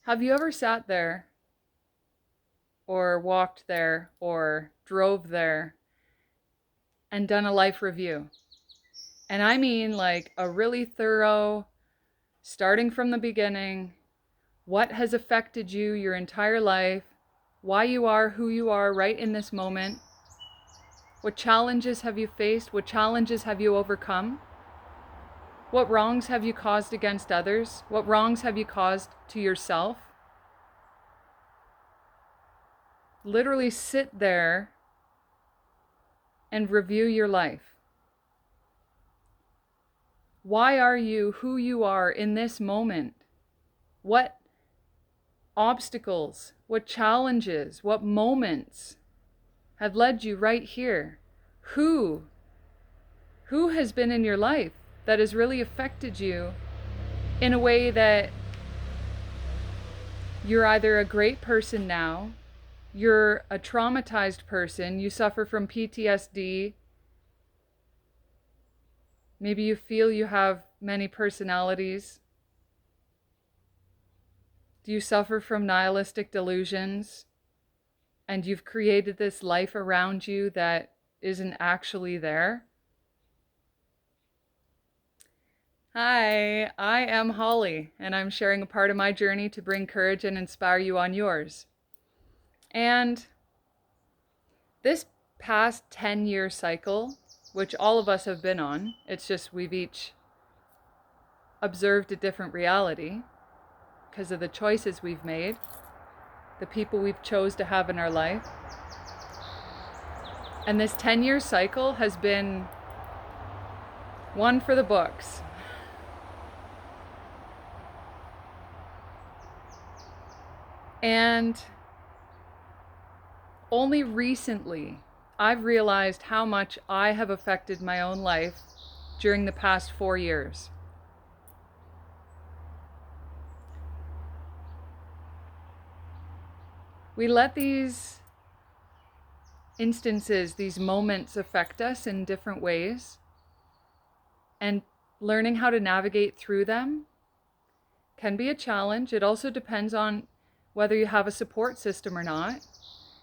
Have you ever sat there or walked there or drove there and done a life review? And I mean like a really thorough, starting from the beginning, what has affected you your entire life, why you are who you are right in this moment, what challenges have you faced, what challenges have you overcome, what wrongs have you caused against others, what wrongs have you caused to yourself. Literally sit there and review your life. Why are you who you are in this moment? What obstacles, what challenges, what moments have led you right here? Who has been in your life that has really affected you in a way that you're either a great person now, you're a traumatized person, you suffer from PTSD, maybe you feel you have many personalities. Do you suffer from nihilistic delusions and you've created this life around you that isn't actually there? Hi, I am Holly, and I'm sharing a part of my journey to bring courage and inspire you on yours. And this past 10-year cycle, which all of us have been on, it's just we've each observed a different reality because of the choices we've made, the people we've chose to have in our life. And this 10-year cycle has been one for the books. And only recently, I've realized how much I have affected my own life during the past 4 years. We let these instances, these moments affect us in different ways, and learning how to navigate through them can be a challenge. It also depends on whether you have a support system or not,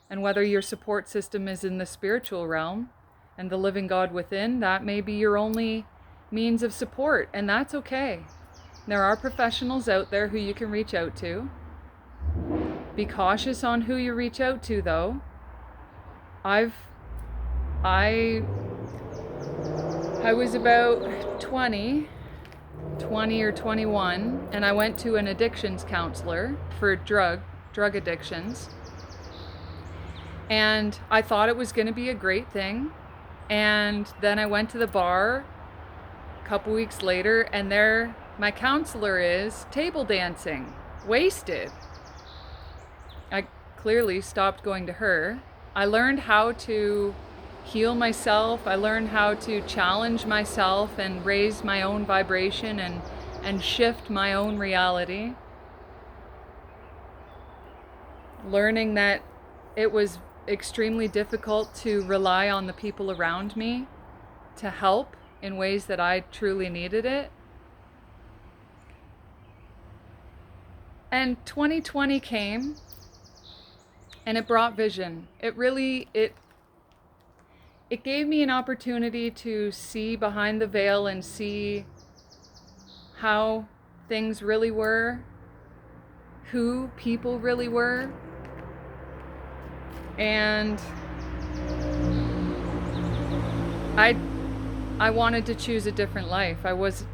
and whether your support system is in the spiritual realm and the living God within. That may be your only means of support, and that's okay. There are professionals out there who you can reach out to. Be cautious on who you reach out to, though. I was about 20 or 21, and I went to an addictions counselor for drug addictions. And I thought it was going to be a great thing. And then I went to the bar a couple weeks later, and there my counselor is table dancing, wasted. I clearly stopped going to her. I learned how to heal myself. I learned how to challenge myself and raise my own vibration and shift my own reality. Learning that it was extremely difficult to rely on the people around me to help in ways that I truly needed it. And 2020 came, and it brought vision. It gave me an opportunity to see behind the veil and see how things really were, who people really were. And I wanted to choose a different life. I was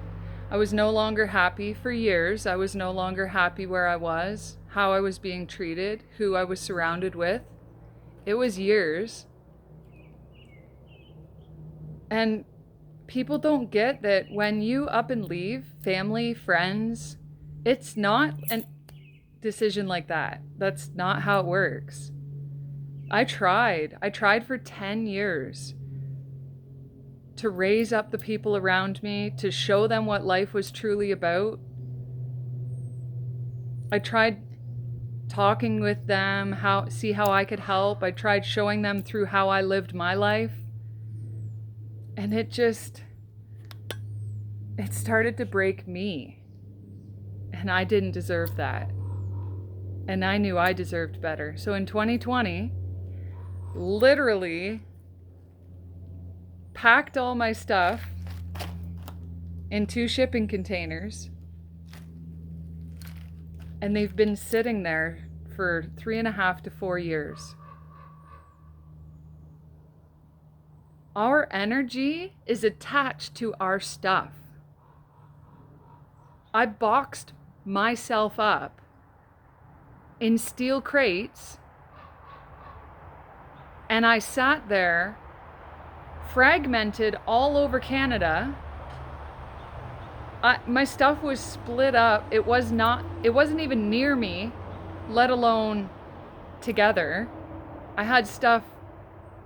no longer happy for years. I was no longer happy where I was, how I was being treated, who I was surrounded with. It was years. And people don't get that when you up and leave family, friends, it's not a decision like that. That's not how it works. I tried for 10 years to raise up the people around me, to show them what life was truly about. I tried talking with them, see how I could help. I tried showing them through how I lived my life. And it started to break me. And I didn't deserve that. And I knew I deserved better. So in 2020, literally packed all my stuff in 2 shipping containers, and they've been sitting there for 3.5 to 4 years. Our energy is attached to our stuff. I boxed myself up in steel crates, and I sat there fragmented all over Canada. My stuff was split up. It wasn't even near me, let alone together. I had stuff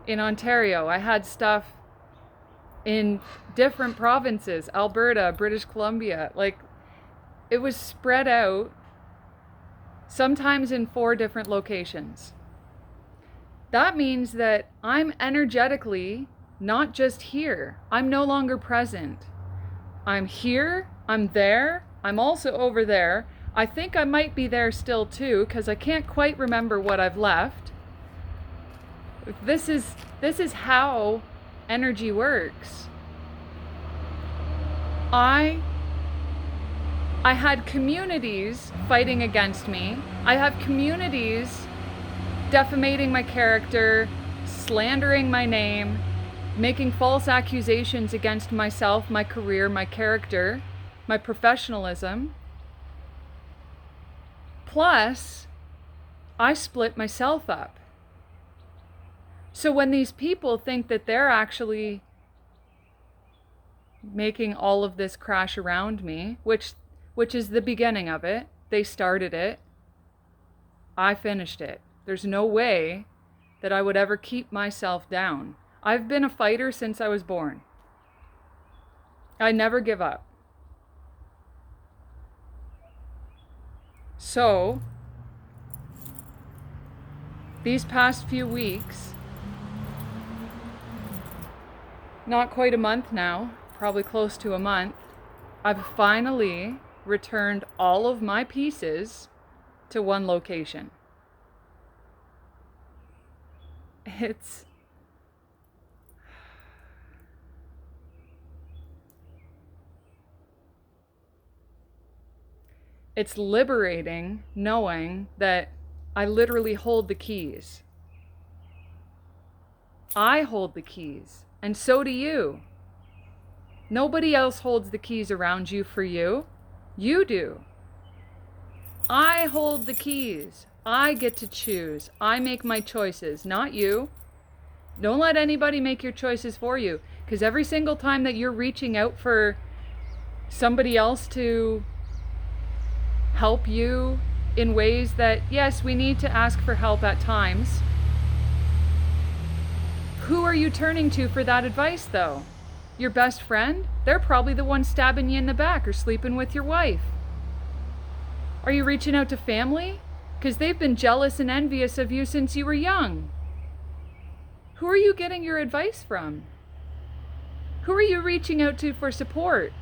in Ontario. I had stuff in different provinces, Alberta, British Columbia. Like, it was spread out, sometimes in 4 different locations. That means that I'm energetically not just here. I'm no longer present. I'm here, I'm there, I'm also over there. I think I might be there still too, because I can't quite remember what I've left. This is how energy works. I had communities fighting against me. I have communities defamating my character, slandering my name, making false accusations against myself, my career, my character, my professionalism. Plus, I split myself up. So when these people think that they're actually making all of this crash around me, which is the beginning of it, they started it, I finished it. There's no way that I would ever keep myself down. I've been a fighter since I was born. I never give up. So, these past few weeks, not quite a month now, probably close to a month, I've finally returned all of my pieces to one location. It's liberating knowing that I literally hold the keys. I hold the keys, and so do you. Nobody else holds the keys around you for you. You do. I hold the keys. I get to choose. I make my choices, not you. Don't let anybody make your choices for you, because every single time that you're reaching out for somebody else to help you in ways that, yes, we need to ask for help at times. Who are you turning to for that advice, though? Your best friend? They're probably the one stabbing you in the back or sleeping with your wife. Are you reaching out to family? Because they've been jealous and envious of you since you were young. Who are you getting your advice from? Who are you reaching out to for support?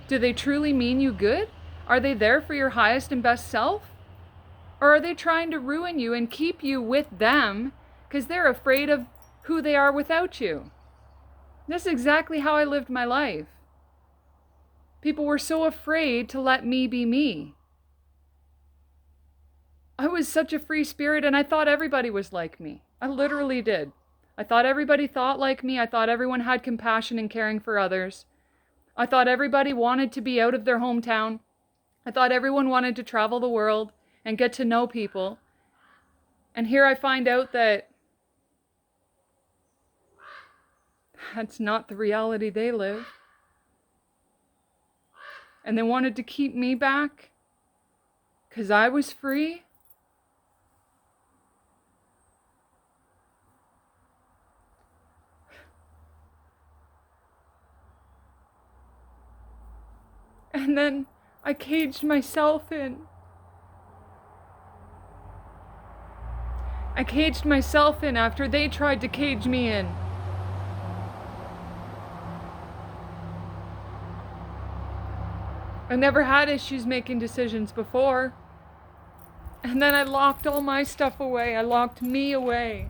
Do they truly mean you good? Are they there for your highest and best self? Or are they trying to ruin you and keep you with them because they're afraid of who they are without you? This is exactly how I lived my life. People were so afraid to let me be me. I was such a free spirit, and I thought everybody was like me. I literally did. I thought everybody thought like me. I thought everyone had compassion and caring for others. I thought everybody wanted to be out of their hometown. I thought everyone wanted to travel the world and get to know people. And here I find out that that's not the reality they live. And they wanted to keep me back because I was free. And then I caged myself in. I caged myself in after they tried to cage me in. I never had issues making decisions before. And then I locked all my stuff away. I locked me away.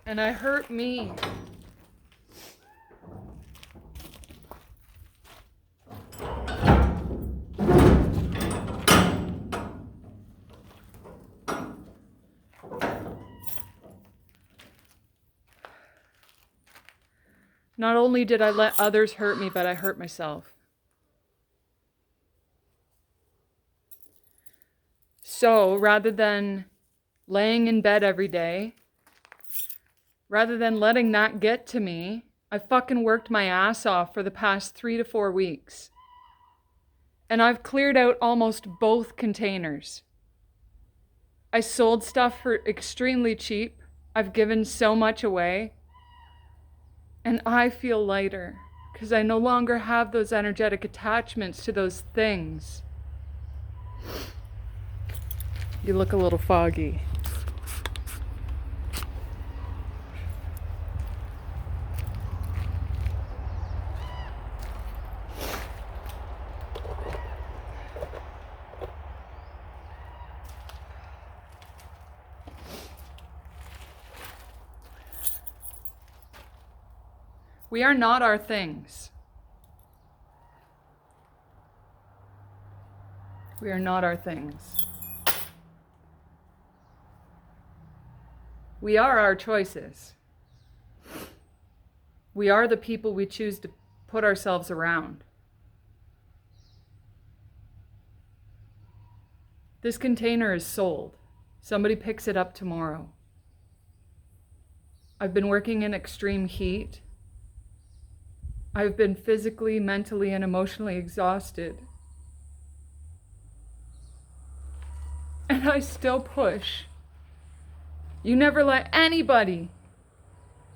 And I hurt me. Not only did I let others hurt me, but I hurt myself. So rather than laying in bed every day, rather than letting that get to me, I fucking worked my ass off for the past 3 to 4 weeks. And I've cleared out almost both containers. I sold stuff for extremely cheap. I've given so much away. And I feel lighter because I no longer have those energetic attachments to those things. You look a little foggy. We are not our things. We are not our things. We are our choices. We are the people we choose to put ourselves around. This container is sold. Somebody picks it up tomorrow. I've been working in extreme heat. I've been physically, mentally, and emotionally exhausted. And I still push. You never let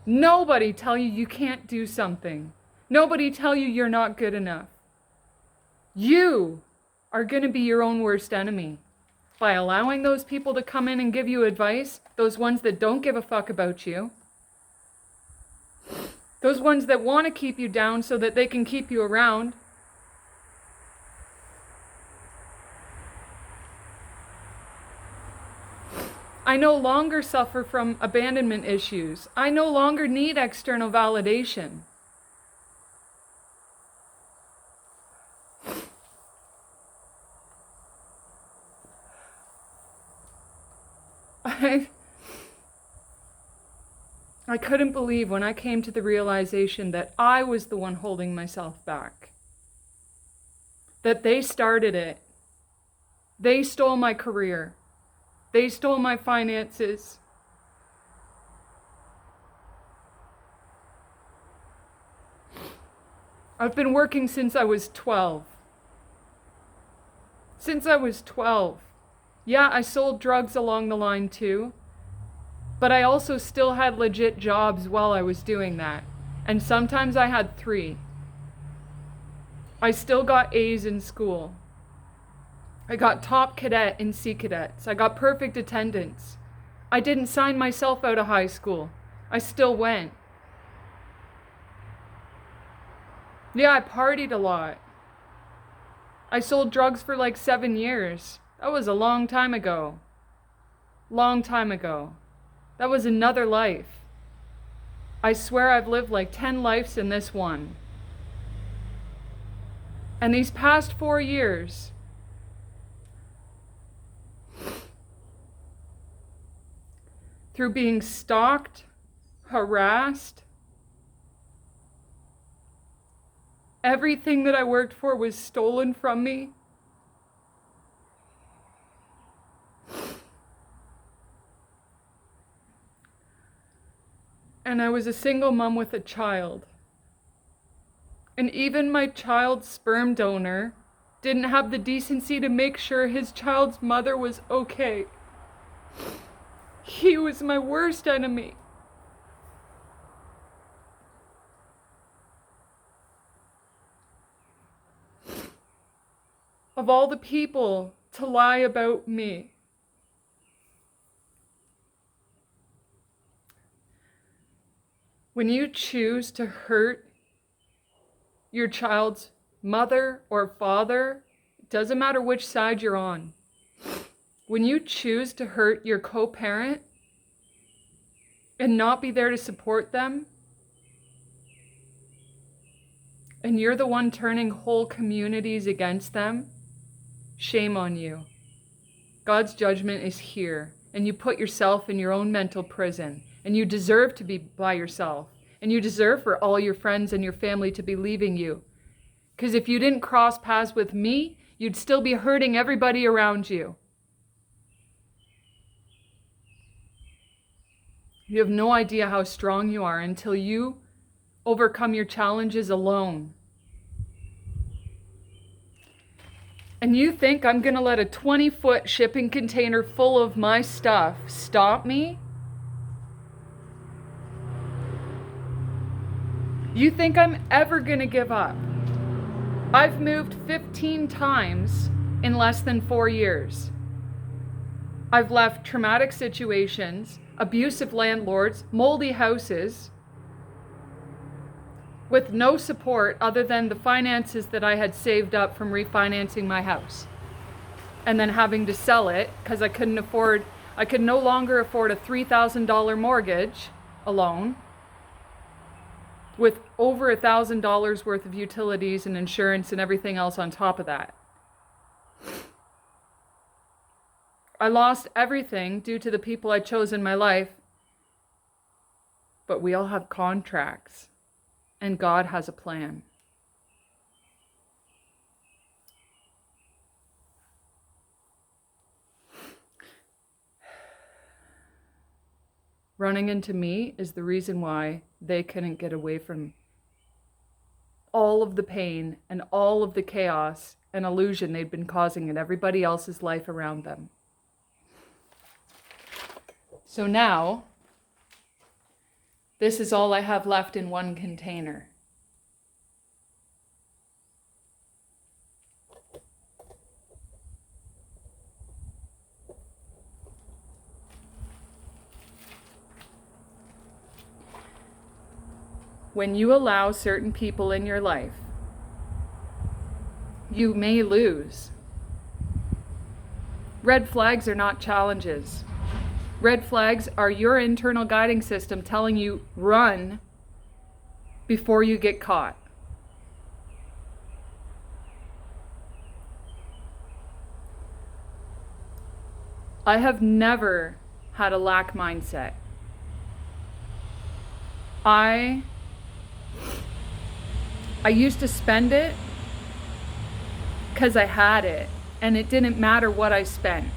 nobody tell you you can't do something. Nobody tell you you're not good enough. You are going to be your own worst enemy. By allowing those people to come in and give you advice, those ones that don't give a fuck about you, those ones that want to keep you down so that they can keep you around. I no longer suffer from abandonment issues. I no longer need external validation. I couldn't believe when I came to the realization that I was the one holding myself back. That they started it. They stole my career. They stole my finances. I've been working since I was 12. Since I was 12. Yeah, I sold drugs along the line too. But I also still had legit jobs while I was doing that. And sometimes I had 3. I still got A's in school. I got top cadet in Sea Cadets. I got perfect attendance. I didn't sign myself out of high school. I still went. Yeah, I partied a lot. I sold drugs for like 7 years. That was a long time ago. Long time ago. That was another life. I swear I've lived like 10 lives in this one. And these past 4 years, through being stalked, harassed, everything that I worked for was stolen from me. And I was a single mom with a child. And even my child's sperm donor didn't have the decency to make sure his child's mother was okay. He was my worst enemy. of all the people to lie about me. When you choose to hurt your child's mother or father, it doesn't matter which side you're on. When you choose to hurt your co-parent and not be there to support them, and you're the one turning whole communities against them, shame on you. God's judgment is here, and you put yourself in your own mental prison, and you deserve to be by yourself, and you deserve for all your friends and your family to be leaving you. Because if you didn't cross paths with me, you'd still be hurting everybody around you. You have no idea how strong you are until you overcome your challenges alone. And you think I'm going to let a 20-foot shipping container full of my stuff stop me? You think I'm ever going to give up? I've moved 15 times in less than 4 years. I've left traumatic situations, abusive landlords, moldy houses, with no support other than the finances that I had saved up from refinancing my house. And then having to sell it because I could no longer afford a $3,000 mortgage alone with over $1,000 worth of utilities and insurance and everything else on top of that. I lost everything due to the people I chose in my life, but we all have contracts, and God has a plan. Running into me is the reason why they couldn't get away from all of the pain and all of the chaos and illusion they'd been causing in everybody else's life around them. So now, this is all I have left in one container. When you allow certain people in your life, you may lose. Red flags are not challenges. Red flags are your internal guiding system telling you run before you get caught. I have never had a lack mindset. I used to spend it because I had it, and it didn't matter what I spent.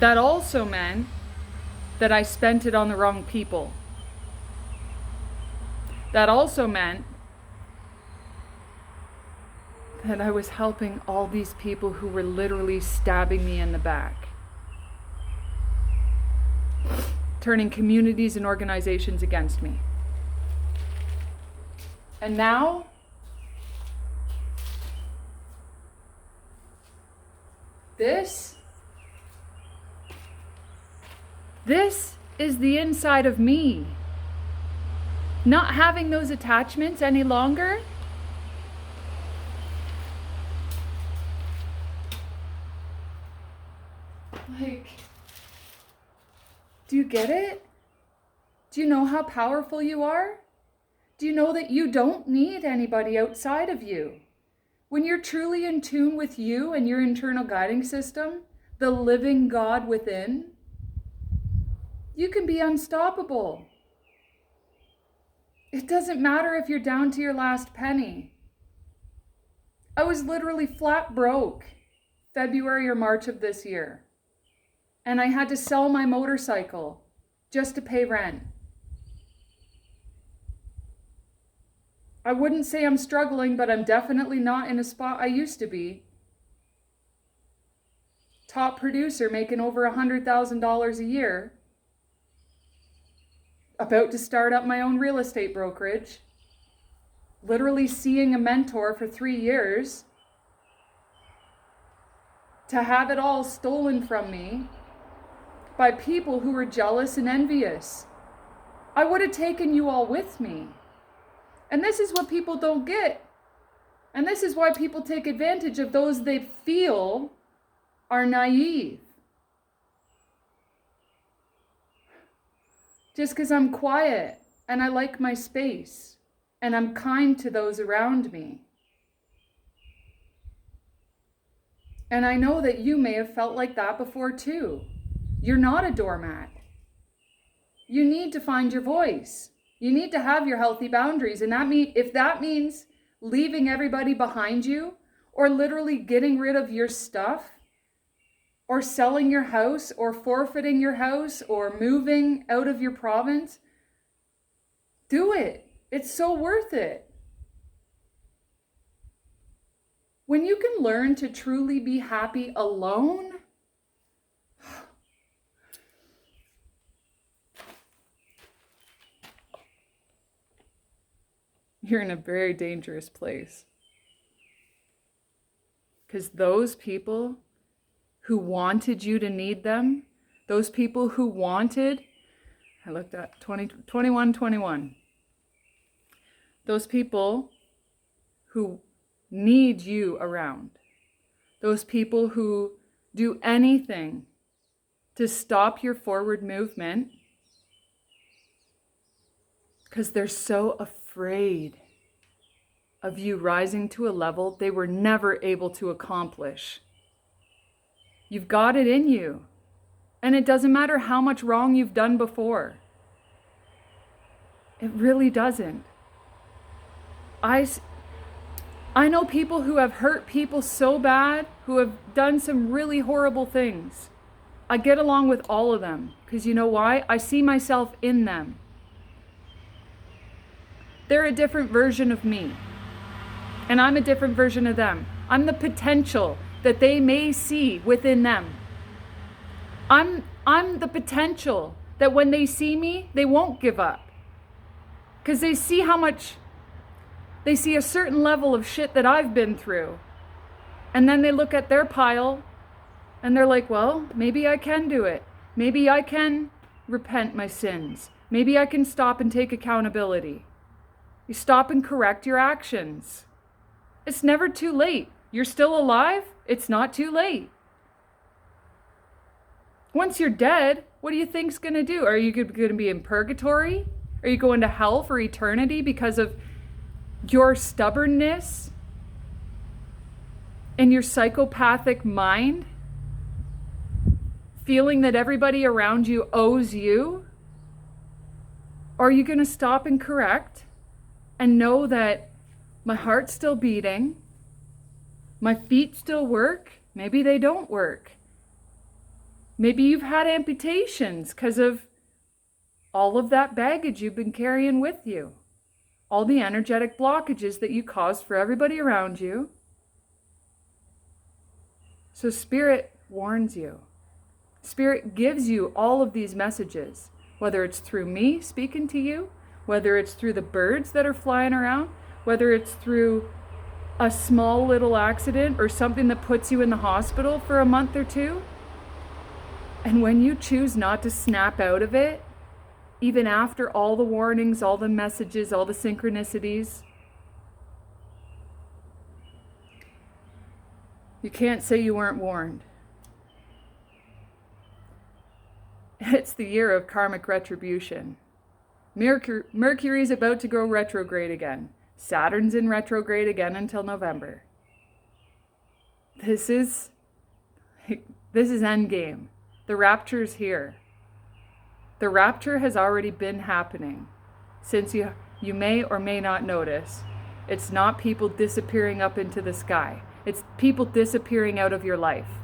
That also meant that I spent it on the wrong people. That also meant that I was helping all these people who were literally stabbing me in the back, turning communities and organizations against me. And now, this is the inside of me. Not having those attachments any longer. Like, do you get it? Do you know how powerful you are? Do you know that you don't need anybody outside of you? When you're truly in tune with you and your internal guiding system, the living God within, you can be unstoppable. It doesn't matter if you're down to your last penny. I was literally flat broke February or March of this year. And I had to sell my motorcycle just to pay rent. I wouldn't say I'm struggling, but I'm definitely not in a spot I used to be. Top producer making over $100,000 a year. About to start up my own real estate brokerage. literally seeing a mentor for 3 years, to have it all stolen from me by people who were jealous and envious. I would have taken you all with me. And this is what people don't get. And this is why people take advantage of those they feel are naive. Just because I'm quiet and I like my space and I'm kind to those around me. And I know that you may have felt like that before too. You're not a doormat. You need to find your voice. You need to have your healthy boundaries. And if that means leaving everybody behind you, or literally getting rid of your stuff, or selling your house, or forfeiting your house, or moving out of your province, do it. It's so worth it. When you can learn to truly be happy alone, you're in a very dangerous place. Because those people who wanted you to need them, those people who wanted, I looked at 21. Those people who need you around, those people who do anything to stop your forward movement because they're so afraid of you rising to a level they were never able to accomplish. You've got it in you. And it doesn't matter how much wrong you've done before. It really doesn't. I know people who have hurt people so bad, who have done some really horrible things. I get along with all of them because you know why? I see myself in them. They're a different version of me. And I'm a different version of them. I'm the potential that they may see within them. I'm the potential that when they see me, they won't give up. Because they see they see a certain level of shit that I've been through. And then they look at their pile and they're like, well, maybe I can do it. Maybe I can repent my sins. Maybe I can stop and take accountability. You stop and correct your actions. It's never too late. You're still alive. It's not too late. Once you're dead, what do you think's going to do? Are you going to be in purgatory? Are you going to hell for eternity because of your stubbornness and your psychopathic mind? Feeling that everybody around you owes you? Or are you going to stop and correct and know that my heart's still beating, my feet still work, maybe they don't work. Maybe you've had amputations because of all of that baggage you've been carrying with you. All the energetic blockages that you caused for everybody around you. So Spirit warns you. Spirit gives you all of these messages, whether it's through me speaking to you, whether it's through the birds that are flying around, whether it's through a small little accident or something that puts you in the hospital for a month or two. And when you choose not to snap out of it, even after all the warnings, all the messages, all the synchronicities, you can't say you weren't warned. It's the year of karmic retribution. Mercury's about to go retrograde again. Saturn's in retrograde again until November. This is endgame. The rapture's here. The rapture has already been happening. Since you may or may not notice, it's not people disappearing up into the sky. It's people disappearing out of your life.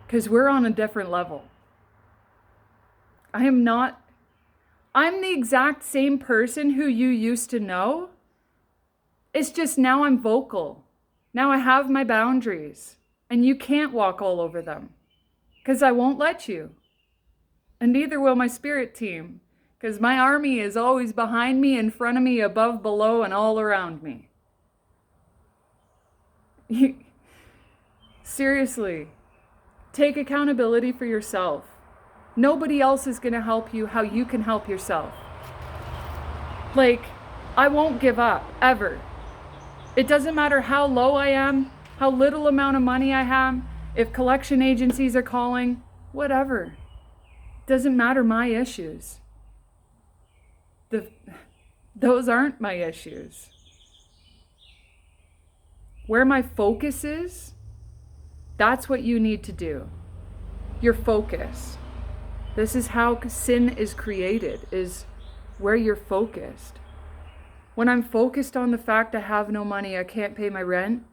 Because we're on a different level. I'm the exact same person who you used to know. It's just now I'm vocal. Now I have my boundaries. And you can't walk all over them. Because I won't let you. And neither will my spirit team. Because my army is always behind me, in front of me, above, below, and all around me. Seriously, take accountability for yourself. Nobody else is going to help you how you can help yourself. Like, I won't give up, ever. It doesn't matter how low I am, how little amount of money I have, if collection agencies are calling, whatever. Doesn't matter my issues. Those aren't my issues. Where my focus is, that's what you need to do. Your focus. This is how sin is created, is where you're focused. When I'm focused on the fact I have no money, I can't pay my rent,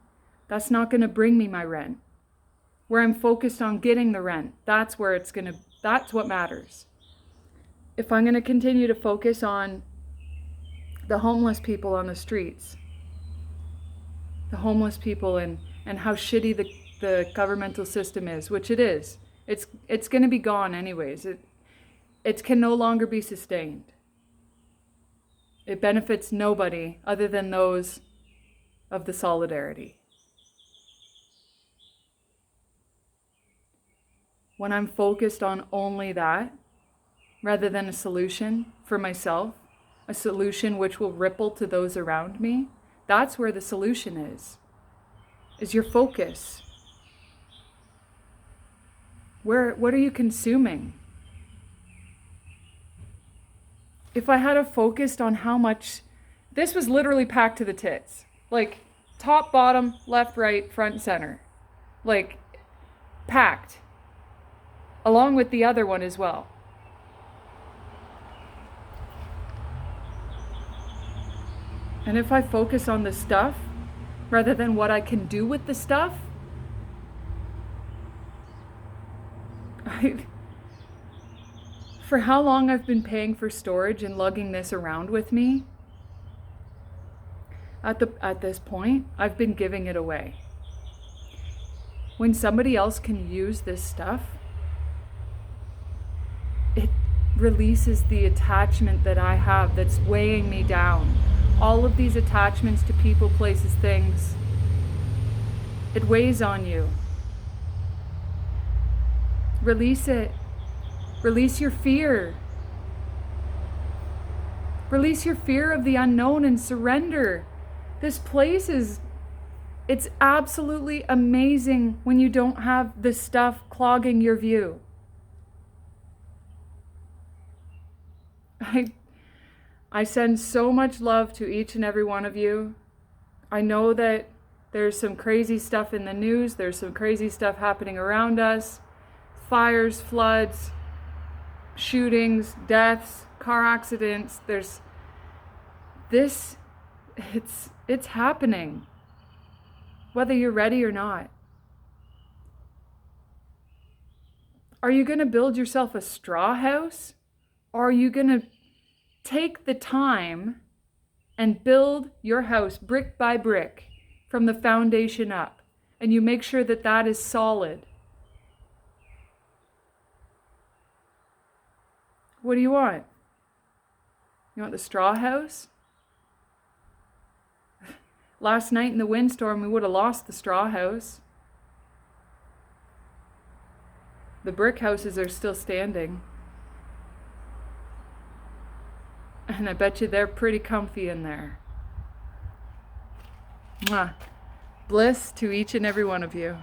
that's not going to bring me my rent. Where I'm focused on getting the rent, that's what matters. If I'm going to continue to focus on the homeless people on the streets, the homeless people and how shitty the governmental system is, which it is. It's going to be gone anyways. It can no longer be sustained. It benefits nobody other than those of the solidarity. When I'm focused on only that, rather than a solution for myself, a solution which will ripple to those around me, that's where the solution is your focus. What are you consuming? If I had focused on how much, this was literally packed to the tits. Like top, bottom, left, right, front, center. Like packed. Along with the other one as well. And if I focus on the stuff, rather than what I can do with the stuff, for how long I've been paying for storage and lugging this around with me, at this point, I've been giving it away. When somebody else can use this stuff, it releases the attachment that I have that's weighing me down. All of these attachments to people, places, things, it weighs on you. Release it. Release your fear. Release your fear of the unknown and surrender. This place it's absolutely amazing when you don't have the stuff clogging your view. I send so much love to each and every one of you. I know that there's some crazy stuff in the news. There's some crazy stuff happening around us. Fires, floods, shootings, deaths, car accidents. It's happening, whether you're ready or not. Are you going to build yourself a straw house? Or are you going to take the time and build your house brick by brick from the foundation up, and you make sure that that is solid? What do you want? You want the straw house? Last night in the windstorm, we would have lost the straw house. The brick houses are still standing. And I bet you they're pretty comfy in there. Mwah. Bliss to each and every one of you.